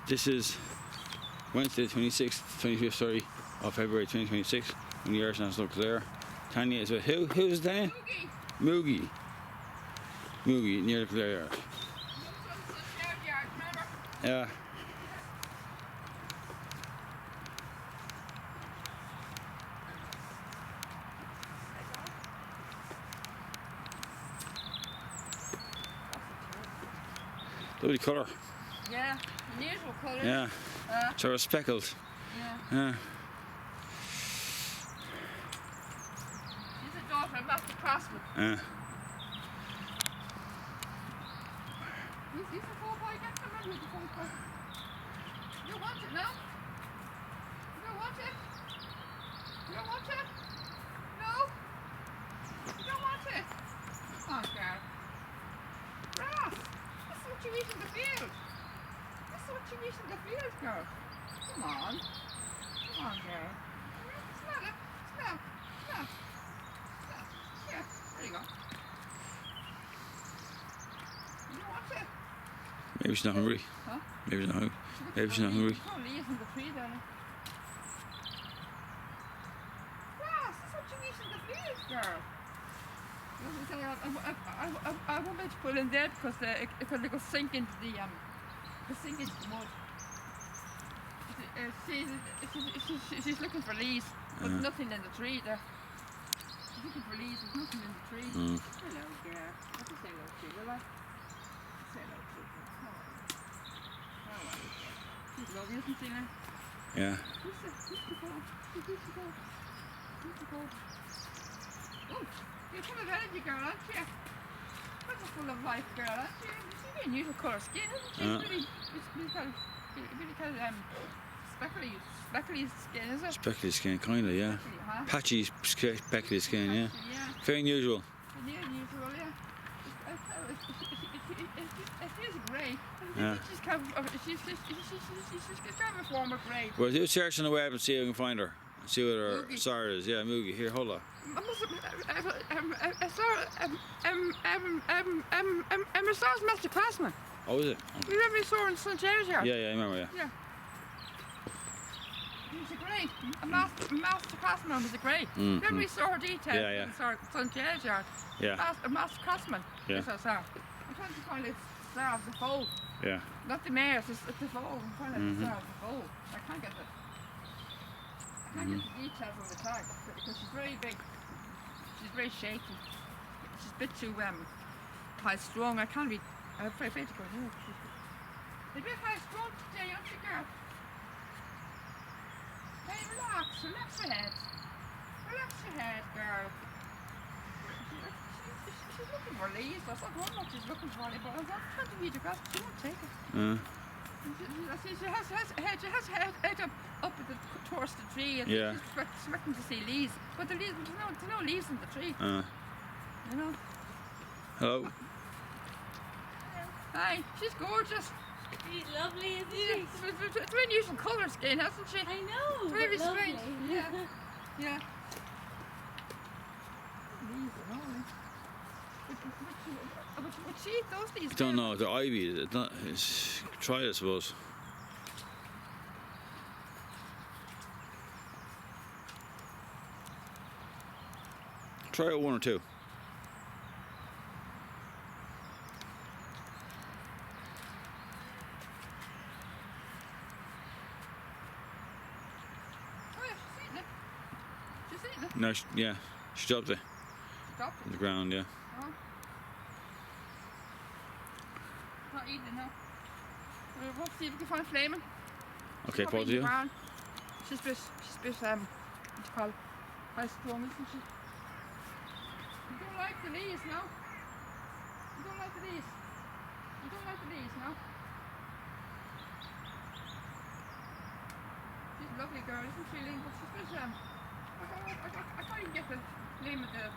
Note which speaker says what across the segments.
Speaker 1: This is Wednesday, 25th, sorry, of February 2026, when the Irish National Club there. Tanya is with who? Who's Tanya? Moogie. Moogie, near the Clare Yard. Yeah. Lovely colour.
Speaker 2: Yeah, unusual colour.
Speaker 1: Yeah. Sort of speckled.
Speaker 2: Yeah.
Speaker 1: Yeah.
Speaker 2: She's a daughter of Master Craftsman.
Speaker 1: Yeah.
Speaker 2: He's a full boy. Get come in with the full boy. You don't want it now? You don't want it? You don't want it? No? You don't want it? Come on, girl. Ross, this is what you eat in the field. This is what you eat in the field, girl. Come on. Come on, girl. Smell it. Smell. Smell. Smell. Here. There you go. You don't want it?
Speaker 1: Maybe she's not hungry.
Speaker 2: Huh?
Speaker 1: Maybe she's not hungry. Maybe she's not hungry.
Speaker 2: Probably isn't the tree, darling. Ross, this is what you eat in the field, girl. I won't let you put it in there because it will sink into the mud. She's looking for leaves, but there's nothing in the tree there. She's looking for leaves, there's nothing in the tree. Hello, girl. Let me say hello to you, will I? Say hello to you. How are you? She's lovely, isn't she, now?
Speaker 1: Yeah.
Speaker 2: Oh, you're full of energy, girl, aren't you? That's a full of life, girl, aren't you? You see the unusual colour skin, isn't she? Really kind of speckly skin, is it?
Speaker 1: Speckly skin, kind of, yeah.
Speaker 2: Speckly, huh?
Speaker 1: Patchy, speckly skin, yeah.
Speaker 2: Yeah.
Speaker 1: Very unusual.
Speaker 2: Very unusual, yeah. It is grey.
Speaker 1: Yeah.
Speaker 2: She's kind of a form of grey.
Speaker 1: Well, do a search on the web and see if we can find her. See what her star is. Yeah, Moogie. Here, hold on.
Speaker 2: I saw his Master Craftsman.
Speaker 1: Oh, is it?
Speaker 2: You remember you saw her in St. James Yard?
Speaker 1: Yeah, I remember, yeah.
Speaker 2: Yeah. He was a grey. A Master Craftsman was a grey. Remember we saw her details in St. James Yard?
Speaker 1: Yeah.
Speaker 2: A Master Craftsman.
Speaker 1: Yeah.
Speaker 2: That's what I saw. I'm trying to find the star of the foal.
Speaker 1: Yeah.
Speaker 2: Not the mare, it's the foal. I'm trying to find the star of the foal. I can't get the details on the tag because she's very big. She's very shaky. She's a bit too high strung. I'm afraid to go near. She's a bit high strung today, aren't you, girl? Hey, relax your head. Relax your head, girl. She's looking for leaves. I don't know what she's looking for, but I was trying to read her grass, but she won't take it. She has her head up at towards the tree and she's expecting to see leaves. But there's no leaves in the tree. You know?
Speaker 1: Hello.
Speaker 2: Hi, she's gorgeous.
Speaker 3: She's lovely, isn't she?
Speaker 2: It's very unusual colour skin, hasn't she?
Speaker 3: I know.
Speaker 2: It's very
Speaker 3: but
Speaker 2: strange.
Speaker 3: lovely.
Speaker 2: Yeah. Yeah. Leaves and all. Would she eat those leaves?
Speaker 1: I don't know. The ivy. It's try it, I suppose. Try it one or two.
Speaker 2: Oh yeah, she's eating it. She's eating it.
Speaker 1: No, yeah, she dropped it
Speaker 2: Dropped
Speaker 1: on
Speaker 2: it.
Speaker 1: the ground. Yeah.
Speaker 2: Oh. Not eating it now. We'll see if we can find flaming.
Speaker 1: Okay,
Speaker 2: She's
Speaker 1: both of you.
Speaker 2: brown. She's a bit what do you call it? High strung, isn't she? You don't like the leaves now? You don't like the leaves? You don't like the leaves now? She's a lovely girl, isn't she, Lynn? But she's a bit, I can't even get the name of the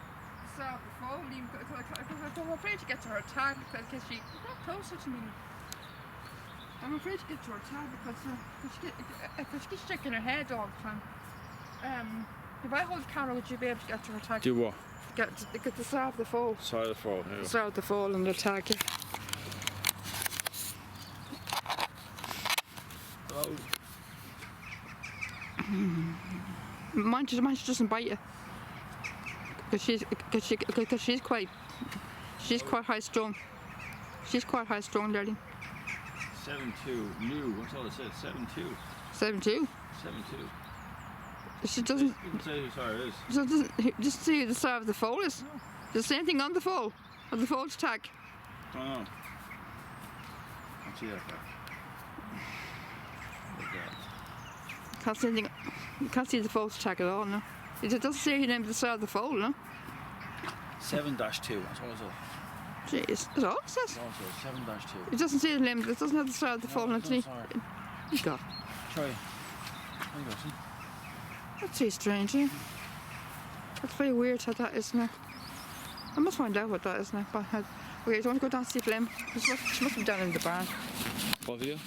Speaker 2: star of the phone, because I'm afraid to get to her tag because she got closer to me. I'm afraid to get to her tag because she keeps shaking her head all the time. If I hold the camera, would you be able to get to her tag?
Speaker 1: Do what?
Speaker 2: Get the star of the foal.
Speaker 1: Star of the foal.
Speaker 2: The star of the foal and the tag. Yeah.
Speaker 1: Hello.
Speaker 2: Mine doesn't bite you. Because she's quite high strung. She's quite high strung, darling.
Speaker 1: 7-2. New. That's all it says. 7-2.
Speaker 2: 7'2".
Speaker 1: 7-2.
Speaker 2: She doesn't.
Speaker 1: You can say who star it is.
Speaker 2: So just see the star of the foal is. The same thing on the foal. On the foal's tag.
Speaker 1: I don't know. Can't see that far. Like that.
Speaker 2: Can't see anything. You can't see the foal's tag at all, no. It doesn't say your name of the star of the foal, no.
Speaker 1: 7-2. That's all it says.
Speaker 2: Jeez, that's all it says.
Speaker 1: That's all it says. 7-2.
Speaker 2: It doesn't say the name. It doesn't have the star of the foal
Speaker 1: No,
Speaker 2: underneath.
Speaker 1: sorry.
Speaker 2: God,
Speaker 1: Try. There you go, see?
Speaker 2: that's very strange, yeah. That's very weird how that is now. I must find out what that is now. But okay, I want to go down and see Flem. She must be down in the barn.
Speaker 1: What video?